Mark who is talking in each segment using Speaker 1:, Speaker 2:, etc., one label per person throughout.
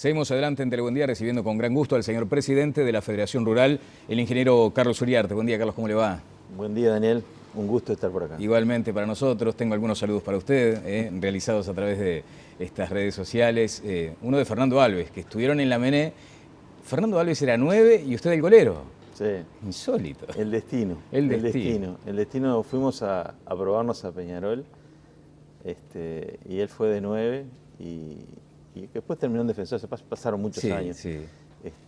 Speaker 1: Seguimos adelante en Telebuendía recibiendo con gran gusto al señor presidente de la Federación Rural, el ingeniero Carlos Uriarte. Buen día, Carlos, ¿cómo le va?
Speaker 2: Buen día, Daniel. Un gusto estar por acá.
Speaker 1: Igualmente para nosotros. Tengo algunos saludos para usted, realizados a través de estas redes sociales. Uno de Fernando Alves, que estuvieron en la MNE. Fernando Alves era 9 y usted el golero.
Speaker 2: Sí.
Speaker 1: Insólito.
Speaker 2: El destino.
Speaker 1: El destino.
Speaker 2: El destino, fuimos a probarnos a Peñarol, y él fue de 9 y después terminó en defensor. Pasaron muchos años.
Speaker 1: Sí.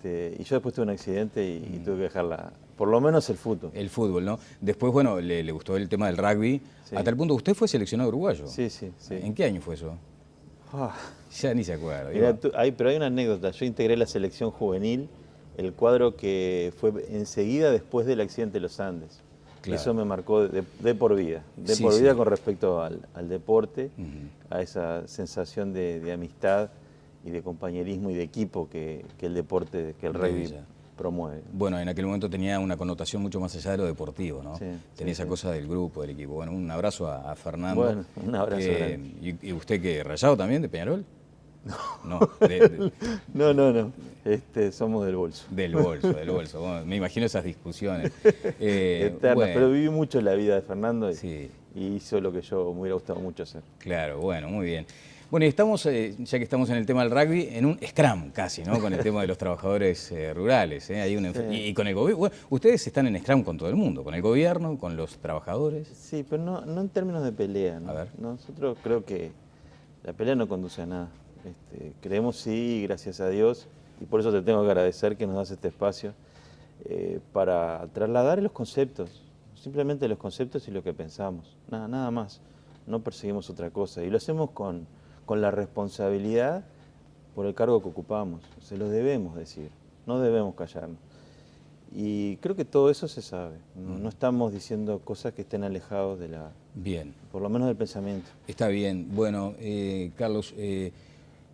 Speaker 2: Y yo después tuve un accidente y tuve que dejarla, por lo menos el fútbol.
Speaker 1: El fútbol, ¿no? Después, bueno, le gustó el tema del rugby.
Speaker 2: Sí.
Speaker 1: A tal punto, usted fue seleccionado uruguayo.
Speaker 2: Sí.
Speaker 1: ¿En qué año fue eso? Ya ni se acuerda.
Speaker 2: Mirá, pero hay una anécdota. Yo integré la selección juvenil, el cuadro que fue enseguida después del accidente de los Andes. Claro. Eso me marcó de por vida. De por vida con respecto al deporte, a esa sensación de amistad y de compañerismo y de equipo que el deporte, que el rugby promueve.
Speaker 1: Bueno, en aquel momento tenía una connotación mucho más allá de lo deportivo, ¿no?
Speaker 2: Sí,
Speaker 1: tenía esa cosa del grupo, del equipo. Bueno, un abrazo a Fernando.
Speaker 2: Bueno, un abrazo grande.
Speaker 1: ¿Y usted qué, rayado también de Peñarol?
Speaker 2: No.
Speaker 1: No.
Speaker 2: Somos del bolso.
Speaker 1: Del bolso. Bueno, me imagino esas discusiones.
Speaker 2: Eternas, bueno. Pero viví mucho la vida de Fernando y hizo lo que yo me hubiera gustado mucho hacer.
Speaker 1: Claro, bueno, muy bien. Bueno, y estamos, ya que estamos en el tema del rugby, en un scrum casi, ¿no? Con el tema de los trabajadores rurales. Hay y con el gobierno. Bueno, ustedes están en scrum con todo el mundo, con el gobierno, con los trabajadores.
Speaker 2: Sí, pero no en términos de pelea, ¿no?
Speaker 1: A ver.
Speaker 2: Nosotros creo que la pelea no conduce a nada. Creemos sí, gracias a Dios, y por eso te tengo que agradecer que nos das este espacio para trasladar los conceptos, simplemente los conceptos y lo que pensamos, nada más. No perseguimos otra cosa y lo hacemos con la responsabilidad por el cargo que ocupamos. Se lo debemos decir, no debemos callarnos. Y creo que todo eso se sabe. No estamos diciendo cosas que estén alejados de la...
Speaker 1: Bien.
Speaker 2: Por lo menos del pensamiento.
Speaker 1: Está bien. Bueno, Carlos,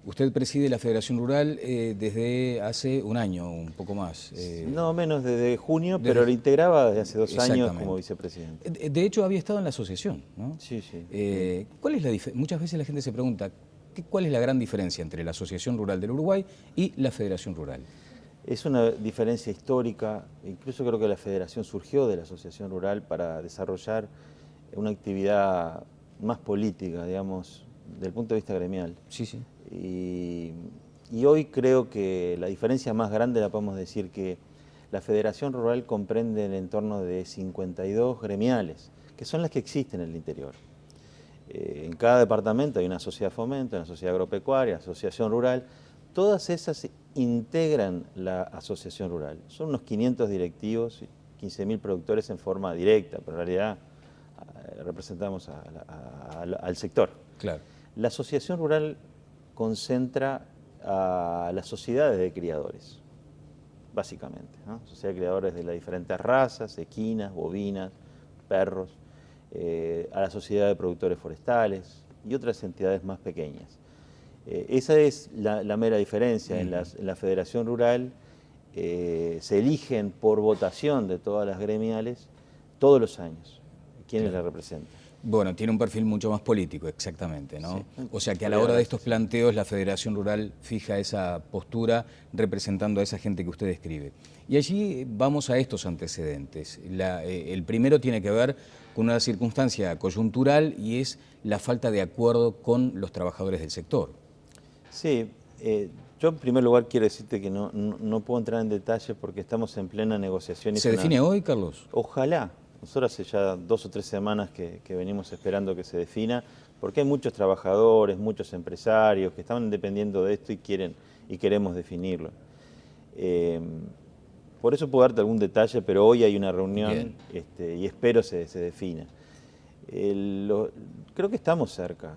Speaker 1: usted preside la Federación Rural desde hace un año, un poco más.
Speaker 2: No, menos desde junio, pero lo integraba desde hace 2 años como vicepresidente.
Speaker 1: De hecho, había estado en la asociación, ¿no?
Speaker 2: Sí.
Speaker 1: ¿Cuál es la diferencia? Muchas veces la gente se pregunta, ¿cuál es la gran diferencia entre la Asociación Rural del Uruguay y la Federación Rural?
Speaker 2: Es una diferencia histórica. Incluso creo que la Federación surgió de la Asociación Rural para desarrollar una actividad más política, digamos, desde el punto de vista gremial.
Speaker 1: Sí.
Speaker 2: Y hoy creo que la diferencia más grande la podemos decir que la Federación Rural comprende el entorno de 52 gremiales, que son las que existen en el interior. En cada departamento hay una sociedad de fomento, una sociedad agropecuaria, una asociación rural. Todas esas integran la asociación rural. Son unos 500 directivos, 15.000 productores en forma directa, pero en realidad representamos al sector.
Speaker 1: Claro.
Speaker 2: La asociación rural concentra a las sociedades de criadores, básicamente, ¿no? Sociedades de criadores de las diferentes razas, equinas, bovinas, perros, a la sociedad de productores forestales y otras entidades más pequeñas. Esa es la mera diferencia. En la Federación Rural se eligen por votación de todas las gremiales todos los años quienes la representan.
Speaker 1: Bueno, tiene un perfil mucho más político, exactamente, ¿no?
Speaker 2: Sí.
Speaker 1: O sea que a la hora de estos planteos la Federación Rural fija esa postura representando a esa gente que usted describe. Y allí vamos a estos antecedentes. El primero tiene que ver con una circunstancia coyuntural y es la falta de acuerdo con los trabajadores del sector.
Speaker 2: Sí, yo en primer lugar quiero decirte que no puedo entrar en detalle porque estamos en plena negociación.
Speaker 1: ¿Se define hoy, Carlos?
Speaker 2: Ojalá. Nosotros hace ya 2 o 3 semanas que venimos esperando que se defina, porque hay muchos trabajadores, muchos empresarios que estaban dependiendo de esto y queremos definirlo. Por eso puedo darte algún detalle, pero hoy hay una reunión y espero se defina. Creo que estamos cerca.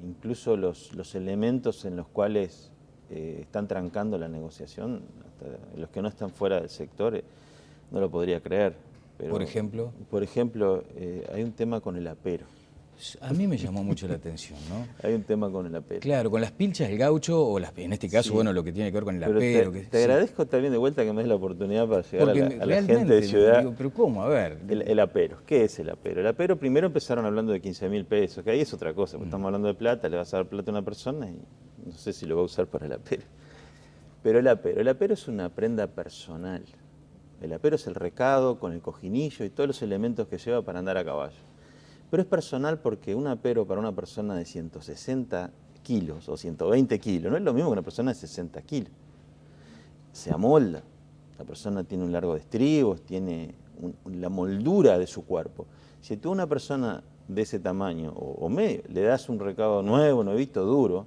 Speaker 2: Incluso los elementos en los cuales están trancando la negociación, hasta los que no están fuera del sector, no lo podría creer. Pero,
Speaker 1: ¿por ejemplo?
Speaker 2: Por ejemplo, hay un tema con el apero.
Speaker 1: A mí me llamó mucho la atención, ¿no?
Speaker 2: Hay un tema con el apero.
Speaker 1: Claro, con las pilchas del gaucho, o en este caso, bueno, lo que tiene que ver con el apero.
Speaker 2: Te agradezco también de vuelta que me des la oportunidad para llegar a la gente de ciudad.
Speaker 1: Digo, pero ¿cómo? A ver.
Speaker 2: El apero. ¿Qué es el apero? El apero primero empezaron hablando de 15.000 pesos, que ahí es otra cosa, porque estamos hablando de plata, le vas a dar plata a una persona y no sé si lo va a usar para el apero. Pero el apero es una prenda personal. El apero es el recado con el cojinillo y todos los elementos que lleva para andar a caballo. Pero es personal porque un apero para una persona de 160 kilos o 120 kilos no es lo mismo que una persona de 60 kilos. Se amolda. La persona tiene un largo de estribos, tiene la moldura de su cuerpo. Si tú a una persona de ese tamaño o medio le das un recado nuevo, nuevito, duro,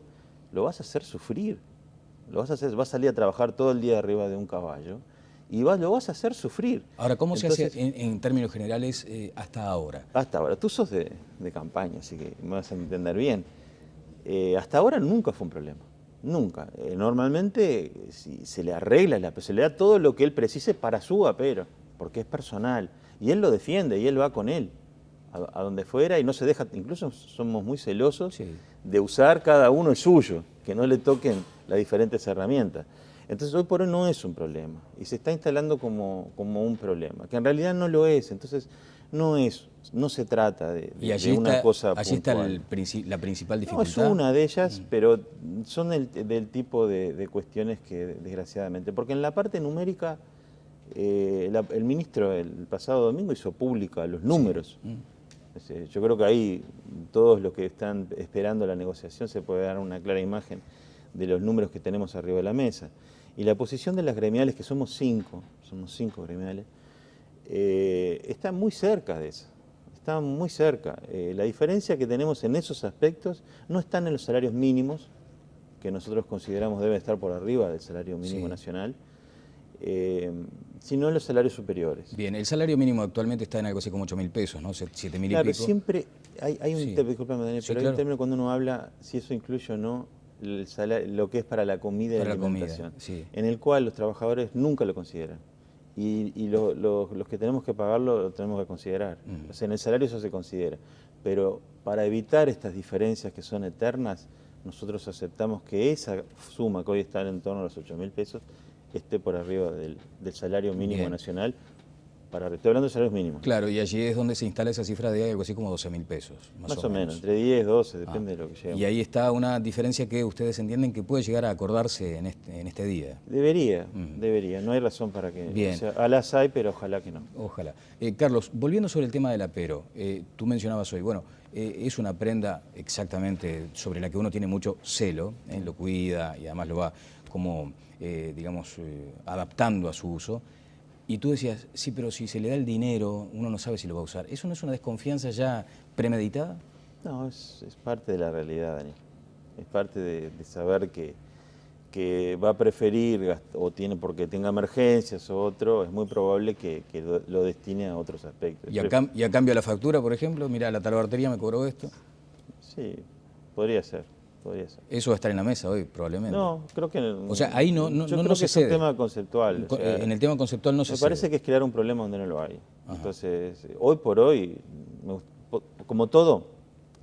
Speaker 2: lo vas a hacer sufrir. Vas a salir a trabajar todo el día arriba de un caballo y lo vas a hacer sufrir.
Speaker 1: Ahora, ¿cómo se hace en términos generales hasta ahora?
Speaker 2: Hasta ahora. Tú sos de campaña, así que me vas a entender bien. Hasta ahora nunca fue un problema. Nunca. Normalmente si se le arregla, se le da todo lo que él precise para su apero, porque es personal. Y él lo defiende y él va con él a donde fuera y no se deja. Incluso somos muy celosos de usar cada uno el suyo, que no le toquen las diferentes herramientas. Entonces hoy por hoy no es un problema y se está instalando como un problema, que en realidad no lo es. Entonces no se trata de una cosa puntual.
Speaker 1: Allí está la principal dificultad.
Speaker 2: No, es una de ellas, pero son del tipo de cuestiones que desgraciadamente, porque en la parte numérica el ministro el pasado domingo hizo pública los números. Yo creo que ahí todos los que están esperando la negociación se puede dar una clara imagen de los números que tenemos arriba de la mesa. Y la posición de las gremiales, que somos cinco gremiales, está muy cerca de eso, está muy cerca. La diferencia que tenemos en esos aspectos no están en los salarios mínimos, que nosotros consideramos deben estar por arriba del salario mínimo nacional, sino en los salarios superiores.
Speaker 1: Bien, el salario mínimo actualmente está en algo así como 8.000 pesos, ¿no? 7.000 y
Speaker 2: claro,
Speaker 1: pico.
Speaker 2: Siempre hay un discúlpame, Daniel, pero hay un término cuando uno habla, si eso incluye o no, lo que es para la comida y la alimentación, en el cual los trabajadores nunca lo consideran. Y los que tenemos que pagarlo lo tenemos que considerar. O sea, en el salario eso se considera. Pero para evitar estas diferencias que son eternas, nosotros aceptamos que esa suma que hoy está en torno a los 8.000 pesos esté por arriba del salario mínimo nacional. Estoy hablando de salarios mínimos.
Speaker 1: Claro, y allí es donde se instala esa cifra de algo así como 12.000 pesos.
Speaker 2: Más o menos, entre 10, 12, depende de lo que llegue.
Speaker 1: Y ahí está una diferencia que ustedes entienden que puede llegar a acordarse en este día.
Speaker 2: Debería, no hay razón para que...
Speaker 1: Bien.
Speaker 2: O sea, alas hay, pero ojalá que no.
Speaker 1: Ojalá. Carlos, volviendo sobre el tema del apero, tú mencionabas hoy, es una prenda exactamente sobre la que uno tiene mucho celo, lo cuida y además lo va como, adaptando a su uso. Y tú decías, sí, pero si se le da el dinero, uno no sabe si lo va a usar. ¿Eso no es una desconfianza ya premeditada?
Speaker 2: No, es parte de la realidad, Daniel. Es parte de saber que va a preferir, o tiene porque tenga emergencias o otro, es muy probable que lo destine a otros aspectos.
Speaker 1: ¿Y a cambio de la factura, por ejemplo? Mira, la talabartería me cobró esto.
Speaker 2: Sí, podría ser.
Speaker 1: Eso va a estar en la mesa hoy, probablemente.
Speaker 2: No, creo que...
Speaker 1: O sea, ahí no
Speaker 2: yo creo que
Speaker 1: se cede.
Speaker 2: Es un tema conceptual. O sea,
Speaker 1: en el tema conceptual no se cede.
Speaker 2: Me parece que es crear un problema donde no lo hay. Ajá. Entonces, hoy por hoy, como todo,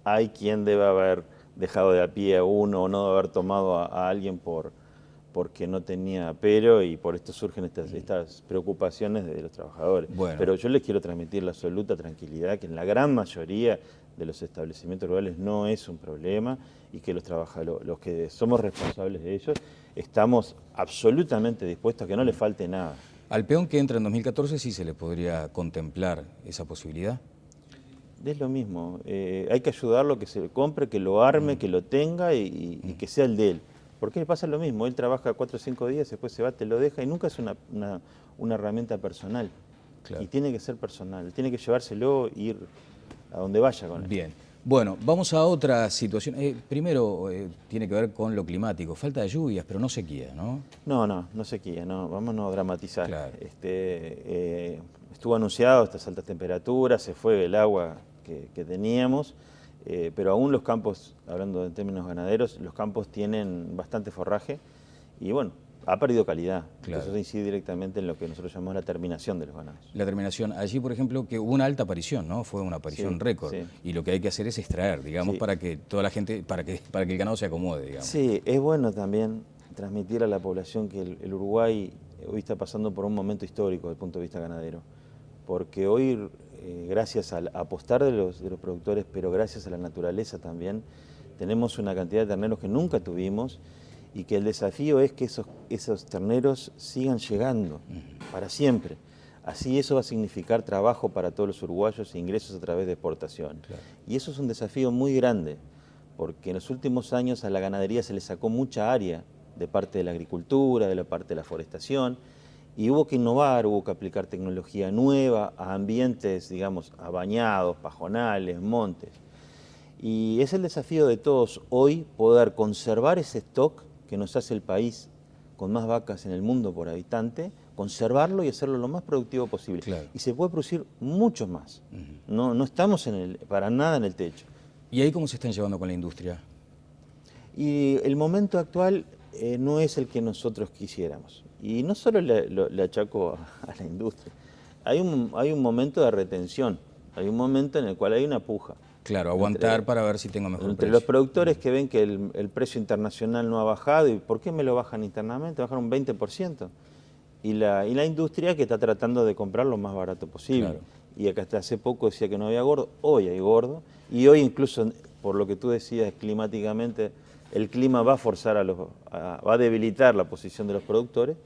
Speaker 2: hay quien debe haber dejado de a pie a uno o no debe haber tomado a alguien porque no tenía apero y por esto surgen estas preocupaciones de los trabajadores.
Speaker 1: Bueno.
Speaker 2: Pero yo les quiero transmitir la absoluta tranquilidad que en la gran mayoría de los establecimientos rurales no es un problema y que los trabajadores, los que somos responsables de ellos, estamos absolutamente dispuestos a que no le falte nada.
Speaker 1: Al peón que entra en 2014 sí se le podría contemplar esa posibilidad.
Speaker 2: Es lo mismo, hay que ayudarlo, que se compre, que lo arme, que lo tenga y que sea el de él. Porque pasa lo mismo, él trabaja 4 o 5 días, después se va, te lo deja y nunca es una herramienta personal. Claro. Y tiene que ser personal, tiene que llevárselo e ir a donde vaya con él.
Speaker 1: Bien, bueno, vamos a otra situación. Primero tiene que ver con lo climático, falta de lluvias, pero no sequía, ¿no?
Speaker 2: No sequía, no, vamos a no dramatizar.
Speaker 1: Claro.
Speaker 2: Estuvo anunciado estas altas temperaturas, se fue el agua que teníamos. Pero aún los campos, hablando en términos ganaderos, los campos tienen bastante forraje y bueno, ha perdido calidad.
Speaker 1: Claro.
Speaker 2: Eso incide directamente en lo que nosotros llamamos la terminación de los ganados.
Speaker 1: La terminación, allí por ejemplo que hubo una alta aparición, ¿no? Fue una aparición récord. Sí. Y lo que hay que hacer es extraer, digamos, para que toda la gente, para que el ganado se acomode, digamos.
Speaker 2: Sí, es bueno también transmitir a la población que el Uruguay hoy está pasando por un momento histórico desde el punto de vista ganadero. Porque hoy, gracias al apostar de los productores, pero gracias a la naturaleza también, tenemos una cantidad de terneros que nunca tuvimos y que el desafío es que esos terneros sigan llegando para siempre. Así eso va a significar trabajo para todos los uruguayos e ingresos a través de exportación.
Speaker 1: Claro.
Speaker 2: Y eso es un desafío muy grande, porque en los últimos años a la ganadería se le sacó mucha área de parte de la agricultura, de la parte de la forestación, y hubo que innovar, hubo que aplicar tecnología nueva a ambientes, digamos, a bañados, pajonales, montes. Y es el desafío de todos hoy poder conservar ese stock que nos hace el país con más vacas en el mundo por habitante, conservarlo y hacerlo lo más productivo posible.
Speaker 1: Claro.
Speaker 2: Y se puede producir mucho más. No estamos para nada en el techo.
Speaker 1: ¿Y ahí cómo se están llevando con la industria?
Speaker 2: Y el momento actual no es el que nosotros quisiéramos. Y no solo le achaco a la industria. Hay un momento de retención, hay un momento en el cual hay una puja.
Speaker 1: Claro, aguantar para ver si tengo mejor
Speaker 2: Entre
Speaker 1: precio.
Speaker 2: los productores que ven que el precio internacional no ha bajado, ¿y por qué me lo bajan internamente? Bajan un 20%. Y la industria que está tratando de comprar lo más barato posible.
Speaker 1: Claro.
Speaker 2: Y acá hasta hace poco decía que no había gordo, hoy hay gordo. Y hoy incluso, por lo que tú decías climáticamente, el clima va a forzar va a debilitar la posición de los productores.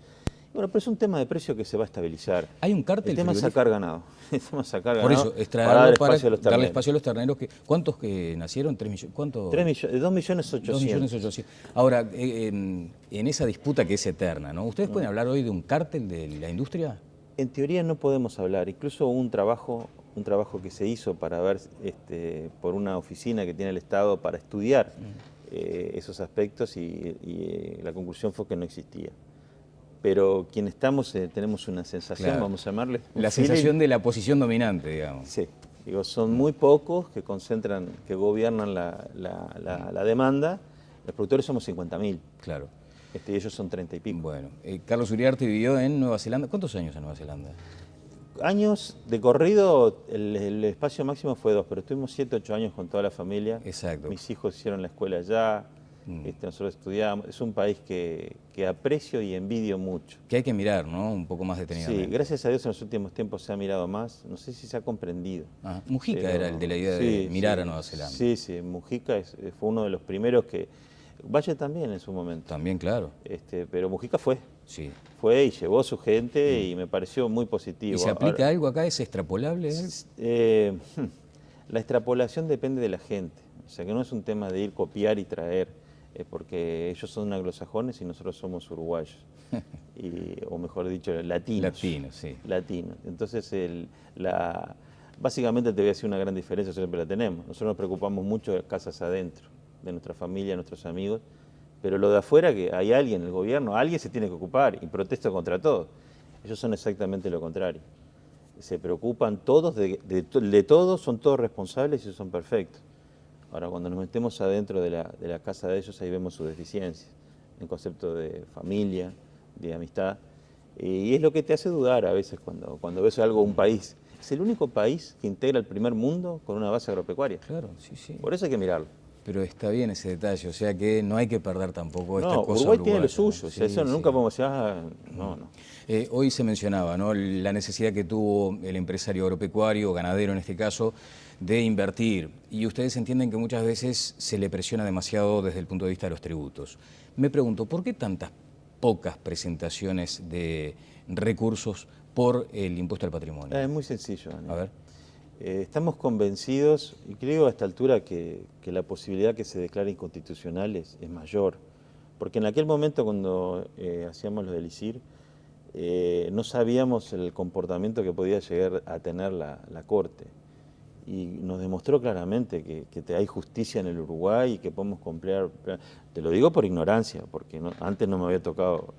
Speaker 2: Bueno, pero es un tema de precio que se va a estabilizar.
Speaker 1: ¿Hay un cártel
Speaker 2: El tema es
Speaker 1: frigorífico?
Speaker 2: sacar ganado. El tema es sacar
Speaker 1: Por
Speaker 2: ganado
Speaker 1: eso,
Speaker 2: para
Speaker 1: extraerlo
Speaker 2: dar
Speaker 1: para
Speaker 2: espacio a los
Speaker 1: darle
Speaker 2: terneros.
Speaker 1: espacio a los terneros. ¿Cuántos que nacieron? ¿3 millones? ¿Cuánto?
Speaker 2: 2.800.000.
Speaker 1: Ahora, en esa disputa que es eterna, ¿no? ¿Ustedes pueden hablar hoy de un cártel de la industria?
Speaker 2: En teoría no podemos hablar. Incluso hubo un trabajo que se hizo para ver por una oficina que tiene el Estado para estudiar esos aspectos y la conclusión fue que no existía. Pero quienes estamos tenemos una sensación,
Speaker 1: Claro.
Speaker 2: vamos a llamarle.
Speaker 1: La sensación de la posición dominante, digamos.
Speaker 2: Sí, digo, son muy pocos que concentran, que gobiernan la demanda. Los productores somos 50.000.
Speaker 1: Claro.
Speaker 2: Y ellos son 30 y pico.
Speaker 1: Bueno, Carlos Uriarte vivió en Nueva Zelanda. ¿Cuántos años en Nueva Zelanda?
Speaker 2: Años de corrido, el espacio máximo fue 2, pero estuvimos 7, 8 años con toda la familia.
Speaker 1: Exacto.
Speaker 2: Mis hijos hicieron la escuela allá, nosotros estudiábamos. Es un país que aprecio y envidio mucho.
Speaker 1: Que hay que mirar, ¿no? Un poco más
Speaker 2: Sí,
Speaker 1: detenidamente.
Speaker 2: gracias a Dios en los últimos tiempos se ha mirado más. No sé si se ha comprendido.
Speaker 1: Ah, Mujica
Speaker 2: Pero
Speaker 1: era el de la idea de mirar a Nueva Zelanda.
Speaker 2: Sí, sí, Mujica fue uno de los primeros que... Valle también en su momento.
Speaker 1: También, claro.
Speaker 2: Pero Mujica fue
Speaker 1: Sí.
Speaker 2: y llevó su gente y me pareció muy positivo.
Speaker 1: ¿Y se aplica algo acá? ¿Es extrapolable?
Speaker 2: La extrapolación depende de la gente, o sea que no es un tema de ir copiar y traer, porque ellos son anglosajones y nosotros somos uruguayos, o mejor dicho, latinos.
Speaker 1: Latinos, sí.
Speaker 2: Latinos. Entonces, básicamente te voy a decir una gran diferencia, siempre la tenemos. Nosotros nos preocupamos mucho de casas adentro, de nuestra familia, nuestros amigos, pero lo de afuera, que hay alguien, el gobierno, alguien se tiene que ocupar y protesta contra todo. Ellos son exactamente lo contrario. Se preocupan todos de todo, son todos responsables y son perfectos. Ahora, cuando nos metemos adentro de la casa de ellos, ahí vemos sus deficiencias, en concepto de familia, de amistad. Y es lo que te hace dudar a veces cuando ves algo, un país. Es el único país que integra el primer mundo con una base agropecuaria.
Speaker 1: Claro, sí, sí.
Speaker 2: Por eso hay que mirarlo.
Speaker 1: Pero está bien ese detalle, o sea que no hay que perder tampoco esta cosa
Speaker 2: Uruguay tiene lo
Speaker 1: uruguaya,
Speaker 2: suyo,
Speaker 1: ¿no?
Speaker 2: o sea,
Speaker 1: Sí,
Speaker 2: eso
Speaker 1: sí.
Speaker 2: nunca podemos decir, no.
Speaker 1: Hoy se mencionaba, ¿no?, la necesidad que tuvo el empresario agropecuario, ganadero en este caso, de invertir. Y ustedes entienden que muchas veces se le presiona demasiado desde el punto de vista de los tributos. Me pregunto, ¿por qué tantas pocas presentaciones de recursos por el impuesto al patrimonio?
Speaker 2: Es muy sencillo, Daniel.
Speaker 1: A ver.
Speaker 2: Estamos convencidos, y creo a esta altura que la posibilidad que se declare inconstitucional es mayor. Porque en aquel momento cuando hacíamos lo del ISIR, no sabíamos el comportamiento que podía llegar a tener la Corte. Y nos demostró claramente que hay justicia en el Uruguay y que podemos comprar. Te lo digo por ignorancia, porque antes no me había tocado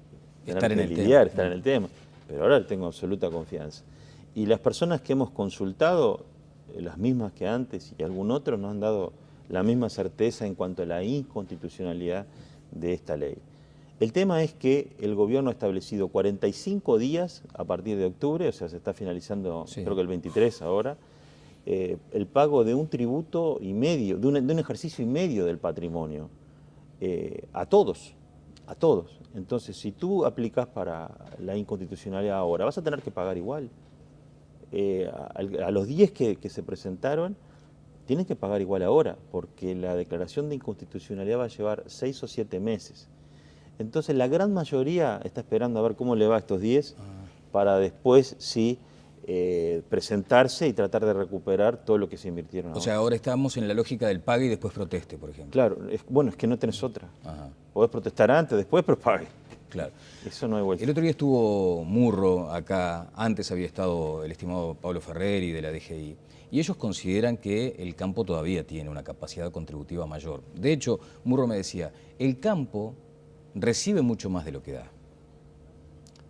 Speaker 1: Estar en el
Speaker 2: estar en el tema. Pero ahora tengo absoluta confianza. Y las personas que hemos consultado, las mismas que antes y algún otro, nos han dado la misma certeza en cuanto a la inconstitucionalidad de esta ley. El tema es que el gobierno ha establecido 45 días a partir de octubre, o sea, se está finalizando,
Speaker 1: Sí.
Speaker 2: creo que el 23 ahora, el pago de un tributo y medio, de un ejercicio y medio del patrimonio, a todos. Entonces, si tú aplicas para la inconstitucionalidad ahora, vas a tener que pagar igual. A los 10 que se presentaron, tienen que pagar igual ahora, porque la declaración de inconstitucionalidad va a llevar 6 o 7 meses. Entonces la gran mayoría está esperando a ver cómo le va a estos 10 para después sí presentarse y tratar de recuperar todo lo que se invirtieron
Speaker 1: O
Speaker 2: ahora.
Speaker 1: sea, ahora estamos en la lógica del pague y después proteste, por ejemplo.
Speaker 2: Claro, bueno, es que no tenés otra.
Speaker 1: Ajá,
Speaker 2: Podés protestar antes, después, pero pague.
Speaker 1: claro.
Speaker 2: Eso no hay vuelta.
Speaker 1: El otro día estuvo Murro acá, antes había estado el estimado Pablo Ferreri de la DGI, y ellos consideran que el campo todavía tiene una capacidad contributiva mayor. De hecho, Murro me decía, el campo recibe mucho más de lo que da.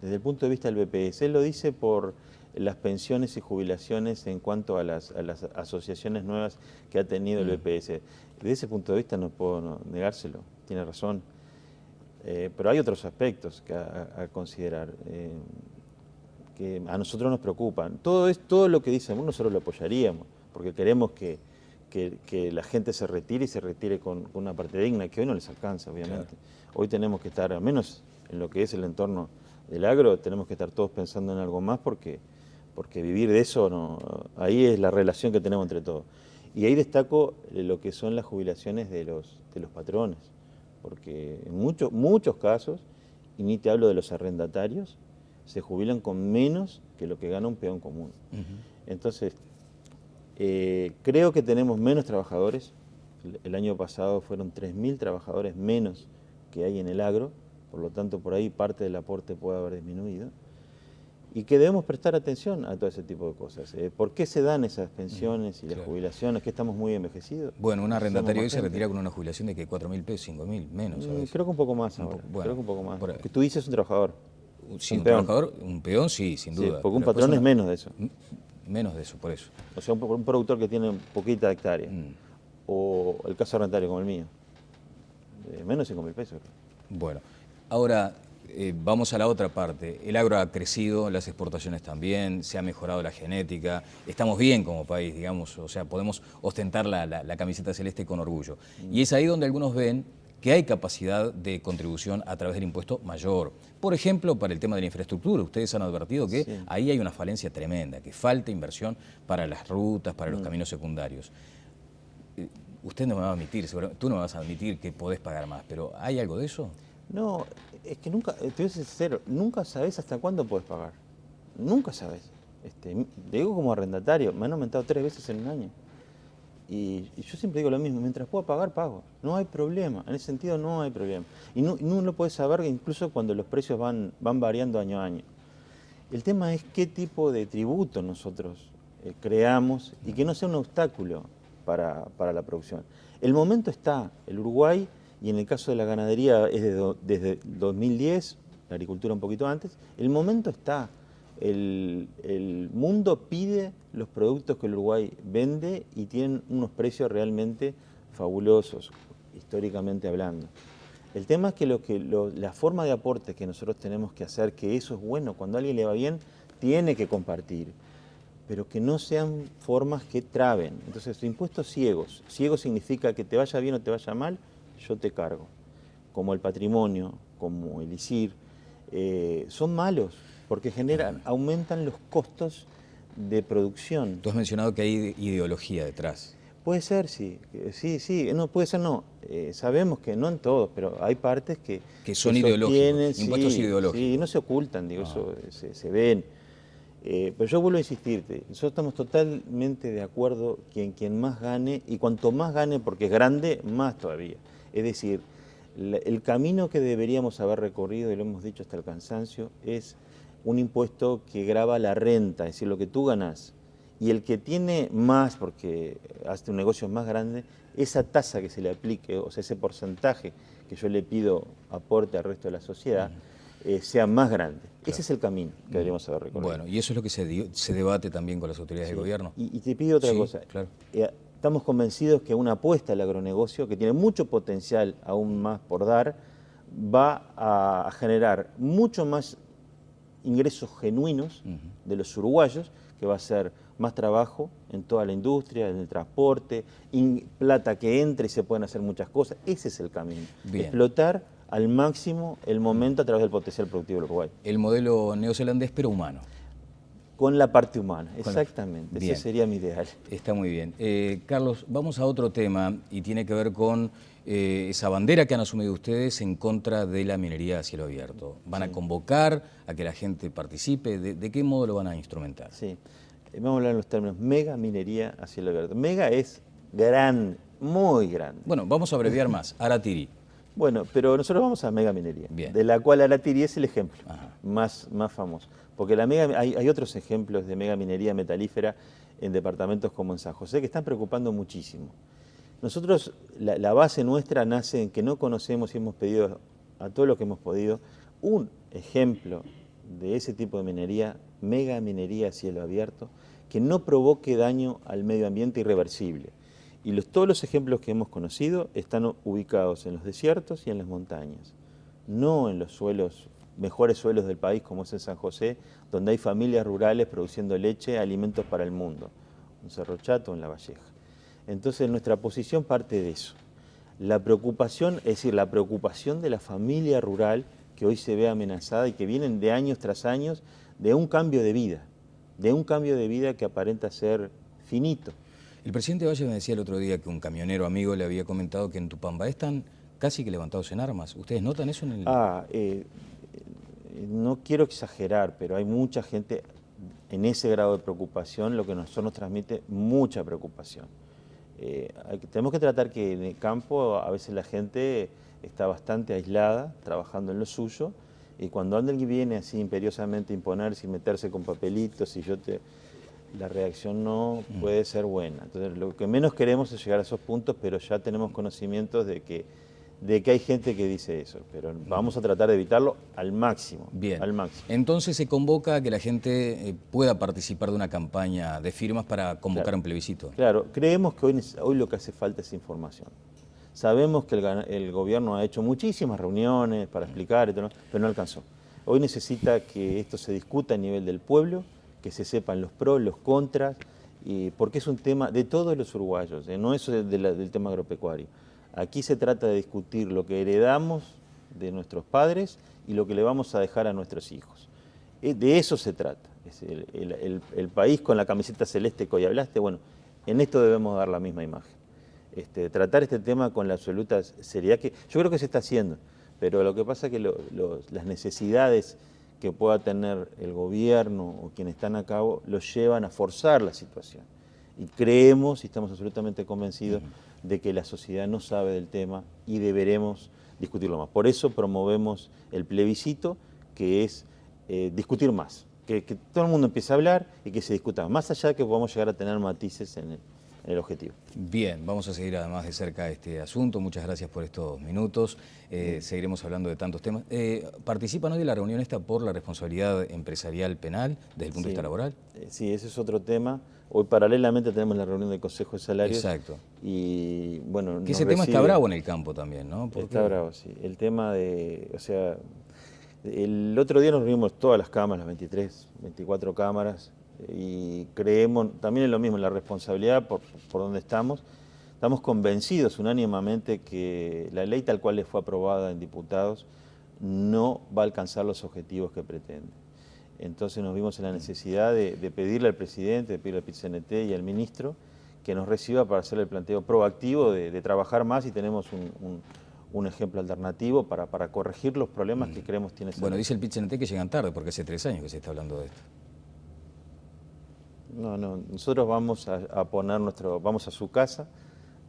Speaker 2: Desde el punto de vista del BPS, él lo dice por las pensiones y jubilaciones en cuanto a las asociaciones nuevas que ha tenido el BPS. Desde ese punto de vista no puedo negárselo, tiene razón. Pero hay otros aspectos a considerar que a nosotros nos preocupan. Todo lo que dice nosotros lo apoyaríamos, porque queremos que la gente se retire y se retire con una parte digna, que hoy no les alcanza, obviamente. Claro. Hoy tenemos que estar, al menos en lo que es el entorno del agro, tenemos que estar todos pensando en algo más porque vivir de eso, ahí es la relación que tenemos entre todos. Y ahí destaco lo que son las jubilaciones de los patrones, porque en muchos casos, y ni te hablo de los arrendatarios, se jubilan con menos que lo que gana un peón común. Entonces, creo que tenemos menos trabajadores. El año pasado fueron 3.000 trabajadores menos que hay en el agro, por lo tanto por ahí parte del aporte puede haber disminuido. Y que debemos prestar atención a todo ese tipo de cosas. ¿Por qué se dan esas pensiones y las jubilaciones? ¿Que estamos muy envejecidos?
Speaker 1: Bueno, un arrendatario hoy se retira con una jubilación de que 4.000 pesos, 5.000, menos. ¿Sabes?
Speaker 2: Creo que un poco más ahora.
Speaker 1: Bueno,
Speaker 2: creo que un poco más. Porque tú dices un trabajador.
Speaker 1: Sí, un trabajador, un peón sí, sin duda.
Speaker 2: Sí, porque un patrón es menos de eso.
Speaker 1: Menos de eso, por eso.
Speaker 2: O sea, un productor que tiene poquita hectárea. O el caso arrendatario como el mío. Menos de 5.000 pesos.
Speaker 1: Bueno, ahora vamos a la otra parte. El agro ha crecido, las exportaciones también, se ha mejorado la genética, estamos bien como país, digamos, o sea, podemos ostentar la camiseta celeste con orgullo. Y es ahí donde algunos ven que hay capacidad de contribución a través del impuesto mayor. Por ejemplo, para el tema de la infraestructura, ustedes han advertido que ahí hay una falencia tremenda, que falta inversión para las rutas, para los caminos secundarios. Usted no me va a admitir, tú no me vas a admitir que podés pagar más, pero ¿hay algo de eso?
Speaker 2: No, es que nunca, te voy a ser sincero, nunca sabés hasta cuándo podés pagar. Nunca sabés. Te digo como arrendatario, me han aumentado 3 veces en un año. Y yo siempre digo lo mismo, mientras pueda pagar, pago. No hay problema, en ese sentido no hay problema. Y no lo podés saber incluso cuando los precios van variando año a año. El tema es qué tipo de tributo nosotros creamos y que no sea un obstáculo para la producción. El momento está, el Uruguay, y en el caso de la ganadería es desde 2010, la agricultura un poquito antes, el momento está. El mundo pide los productos que el Uruguay vende y tienen unos precios realmente fabulosos, históricamente hablando. El tema es que la forma de aporte que nosotros tenemos que hacer, que eso es bueno, cuando a alguien le va bien, tiene que compartir, pero que no sean formas que traben. Entonces, impuestos ciegos. Ciego significa que te vaya bien o te vaya mal, yo te cargo. Como el patrimonio, como el ISIR, son malos porque aumentan los costos de producción.
Speaker 1: Tú has mencionado que hay ideología detrás.
Speaker 2: Puede ser, sí, no, puede ser no. Sabemos que no en todos, pero hay partes que
Speaker 1: son ideológicos, impuestos ideológicos.
Speaker 2: Sí, no se ocultan, digo, eso se ven. Pero yo vuelvo a insistirte, nosotros estamos totalmente de acuerdo que quien más gane, y cuanto más gane porque es grande, más todavía. Es decir, el camino que deberíamos haber recorrido, y lo hemos dicho hasta el cansancio, es un impuesto que grava la renta, es decir, lo que tú ganás. Y el que tiene más, porque hace un negocio más grande, esa tasa que se le aplique, o sea, ese porcentaje que yo le pido aporte al resto de la sociedad, sea más grande. Claro. Ese es el camino que deberíamos haber recorrido.
Speaker 1: Bueno, y eso es lo que se debate también con las autoridades de gobierno.
Speaker 2: Y te pido otra cosa.
Speaker 1: Claro.
Speaker 2: Estamos convencidos que una apuesta al agronegocio, que tiene mucho potencial aún más por dar, va a generar mucho más ingresos genuinos de los uruguayos, que va a ser más trabajo en toda la industria, en el transporte, plata que entre y se pueden hacer muchas cosas. Ese es el camino. Bien. Explotar al máximo el momento a través del potencial productivo del Uruguay.
Speaker 1: El modelo neozelandés, pero humano.
Speaker 2: Con la parte humana, exactamente.
Speaker 1: Bien.
Speaker 2: Ese sería mi ideal.
Speaker 1: Está muy bien. Carlos, vamos a otro tema y tiene que ver con esa bandera que han asumido ustedes en contra de la minería a cielo abierto. ¿Van a convocar a que la gente participe? ¿De qué modo lo van a instrumentar?
Speaker 2: Sí, vamos a hablar en los términos mega minería a cielo abierto. Mega es grande, muy grande.
Speaker 1: Bueno, vamos a abreviar más. Aratiri.
Speaker 2: Bueno, pero nosotros vamos a mega minería,
Speaker 1: Bien.
Speaker 2: de la cual Aratiri es el ejemplo más famoso. Porque hay otros ejemplos de mega minería metalífera en departamentos como en San José que están preocupando muchísimo. Nosotros, la base nuestra nace en que no conocemos y hemos pedido a todos los que hemos podido un ejemplo de ese tipo de minería, mega minería a cielo abierto, que no provoque daño al medio ambiente irreversible. Y todos los ejemplos que hemos conocido están ubicados en los desiertos y en las montañas, no en los suelos, mejores suelos del país como es en San José, donde hay familias rurales produciendo leche, alimentos para el mundo, en Cerro Chato o en La Valleja. Entonces nuestra posición parte de eso. La preocupación, es decir, la preocupación de la familia rural que hoy se ve amenazada y que vienen de años tras años de un cambio de vida que aparenta ser finito.
Speaker 1: El presidente Valle me decía el otro día que un camionero amigo le había comentado que en Tupamba están casi que levantados en armas. ¿Ustedes notan eso en el...?
Speaker 2: No quiero exagerar, pero hay mucha gente en ese grado de preocupación, lo que nosotros nos transmite mucha preocupación. Tenemos que tratar que en el campo a veces la gente está bastante aislada, trabajando en lo suyo, y cuando alguien viene así imperiosamente a imponerse y meterse con papelitos, la reacción no puede ser buena. Entonces lo que menos queremos es llegar a esos puntos, pero ya tenemos conocimientos de que hay gente que dice eso, pero vamos a tratar de evitarlo al máximo.
Speaker 1: Bien.
Speaker 2: Al máximo.
Speaker 1: Entonces se convoca a que la gente pueda participar de una campaña de firmas para convocar un plebiscito.
Speaker 2: Claro, creemos que hoy lo que hace falta es información. Sabemos que el gobierno ha hecho muchísimas reuniones para explicar, pero no alcanzó. Hoy necesita que esto se discuta a nivel del pueblo, que se sepan los pros, los contras, porque es un tema de todos los uruguayos, no es del tema agropecuario. Aquí se trata de discutir lo que heredamos de nuestros padres y lo que le vamos a dejar a nuestros hijos. De eso se trata. Es el país con la camiseta celeste que hoy hablaste, bueno, en esto debemos dar la misma imagen. Tratar este tema con la absoluta seriedad, que yo creo que se está haciendo, pero lo que pasa es que las necesidades que pueda tener el gobierno o quienes están a cabo los llevan a forzar la situación. Y creemos y estamos absolutamente convencidos de que la sociedad no sabe del tema y deberemos discutirlo más. Por eso promovemos el plebiscito, que es discutir más, que todo el mundo empiece a hablar y que se discuta más allá de que podamos llegar a tener matices en el objetivo.
Speaker 1: Bien, vamos a seguir además de cerca este asunto. Muchas gracias por estos minutos. Seguiremos hablando de tantos temas. ¿Participan hoy de la reunión esta por la responsabilidad empresarial penal desde el punto de vista laboral?
Speaker 2: Sí, ese es otro tema. Hoy paralelamente tenemos la reunión del Consejo de Salarios.
Speaker 1: Exacto.
Speaker 2: Y bueno,
Speaker 1: que ese tema está bravo en el campo también, ¿no?
Speaker 2: Está bravo, sí. El tema el otro día nos reunimos todas las cámaras, las 23, 24 cámaras, y creemos también en lo mismo, en la responsabilidad por donde estamos. Estamos convencidos unánimemente que la ley tal cual le fue aprobada en diputados no va a alcanzar los objetivos que pretende. Entonces nos vimos en la necesidad de pedirle al presidente, de pedirle al PIT-CNT y al ministro que nos reciba para hacer el planteo proactivo de trabajar más, y tenemos un ejemplo alternativo para corregir los problemas que creemos tiene esa ley.
Speaker 1: Bueno, dice el PIT-CNT que llegan tarde, porque hace 3 años que se está hablando de esto.
Speaker 2: No, nosotros vamos a poner vamos a su casa,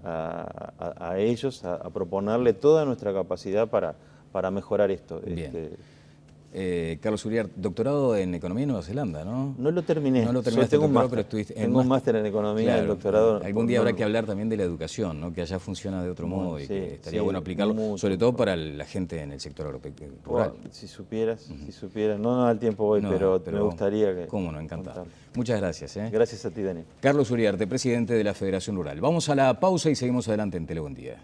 Speaker 2: a ellos, a proponerle toda nuestra capacidad para mejorar esto.
Speaker 1: Bien. Carlos Uriarte, doctorado en Economía en Nueva Zelanda, ¿no?
Speaker 2: No lo terminé.
Speaker 1: No lo terminaste,
Speaker 2: tengo un máster,
Speaker 1: pero estuviste
Speaker 2: tengo un máster en Economía,
Speaker 1: claro,
Speaker 2: el doctorado.
Speaker 1: Algún día habrá que hablar también de la educación, ¿no? Que allá funciona de otro modo y que estaría bueno aplicarlo, sobre todo para la gente en el sector agropecuario rural.
Speaker 2: Si supieras, no da el tiempo hoy, pero me gustaría que...
Speaker 1: Cómo no, encantado. Muchas gracias.
Speaker 2: Gracias a ti, Daniel.
Speaker 1: Carlos Uriarte, presidente de la Federación Rural. Vamos a la pausa y seguimos adelante en Tele Buen Día.